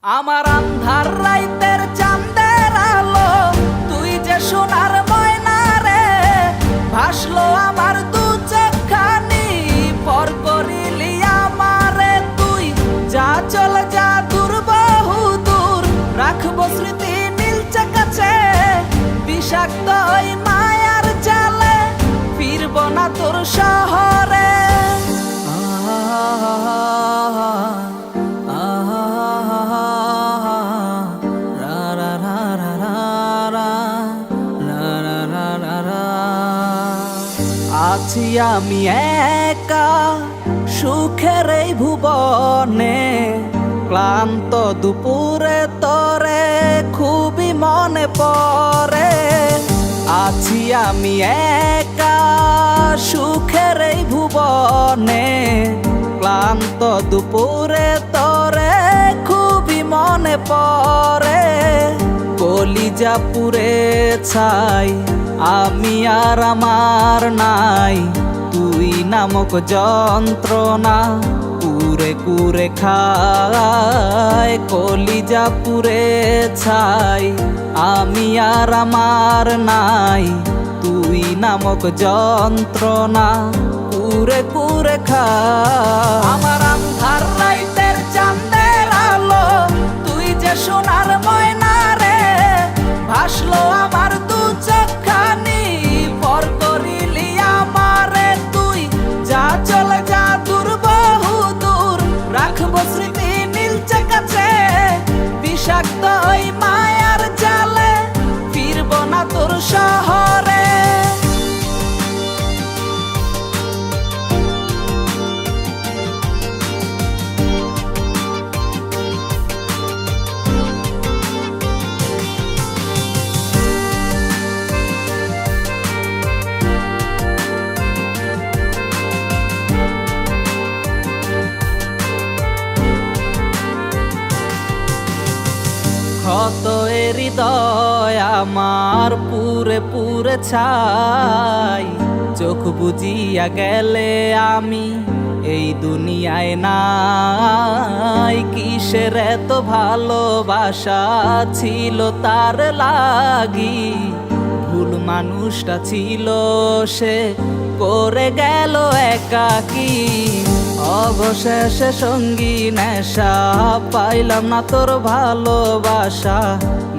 আমার আন্ধার রাইতের চাঁদের আলো, তুই যে সোনার ময়না রে, ভাসলো আমার দু চোখখানি, পর করিলি আমারে তুই। যা চলে যা দূর বহু দূর, রাখবো স্মৃতি নীলচে কাছে, বিষাক্ত ওই মায়ার জালে, ফিরবো না তোর শহরে। আছি আমি একা সুখের এই ভুবনে, ক্লান্ত দুপুরে তরে খুবই মনে পড়ে। আছি আমি একা সুখের এই ভুবনে, ক্লান্ত দুপুরে তরে খুবই মনে পড়ে। কলিজা পুড়ে ছাই আমি আর আমার নাই, তুই নামক যন্ত্রণা কুরে কুরে খায়। কলিজা পুড়ে ছাই আমি আর আমার নাই, তুই নামক যন্ত্রণা কুরে কুরে খায়। আমার আন্ধার রাইতের চাঁদের আলো, তুই যে সোনার ময়না রে, ভাসলো আমার দু চোখখানি, পর করিলি আমারে তুই। যা চলে যা দূর বহু দূর, রাখবো স্মৃতি নীলচে কাছে, বিষাক্ত ওই মায়ার জালে, ফিরবো না তোর শহরে। ক্ষত হৃদয় আমার পুরে পুরে ছাই, চোখ বুজিয়া গেলে আমি এই দুনিয়ায় নাই। কিসের এত ভালোবাসা ছিল তার লাগি, ভুল মানুষটা ছিল সে, করে গেল একাকী। অবশেষে সঙ্গী নেশা, পাইলাম না তোর ভালোবাসা,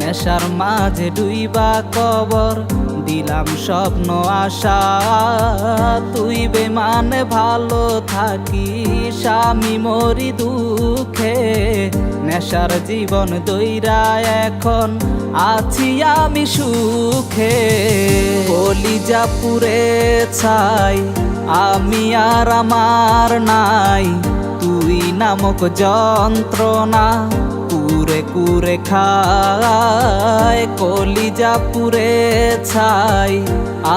নেশার মাঝে ডুইবা কবর দিলাম স্বপ্ন আশা। তুই বেমানে ভালো থাকিস, আমি মরি দুঃখে, নেশার জীবন দইরা এখন আছি আমি সুখে। কলিজা পুড়ে ছাই আমি আর আমার নাই, তুই নামক যন্ত্রণা কুরে কুরে খায়। কলিজা পুড়ে ছাই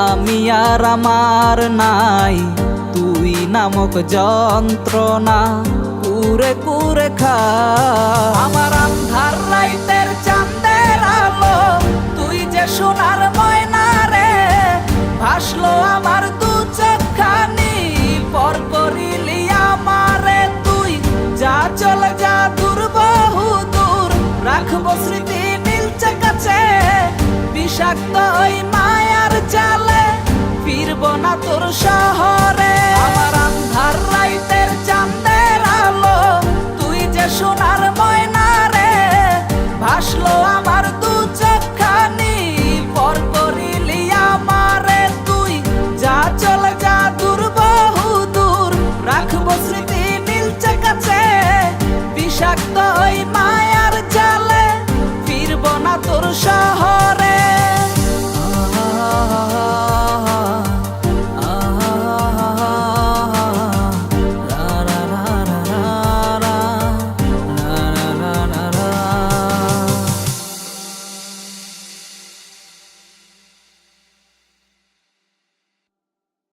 আমি আর আমার নাই, তুই নামক যন্ত্রণা কুরে কুরে খায়। আমার আন্ধার রাইতের চাঁদের আলো, তুই যে সোনার ময়না রে, ভাসলো আমার দু চোখখানি, পর করিলি আমারে তুই। যা চলে যা দূর বহু দূর, রাখবো স্মৃতি নীলচে কাছে, বিষাক্ত ওই মায়ার জালে, ফিরবো না তোর শহর।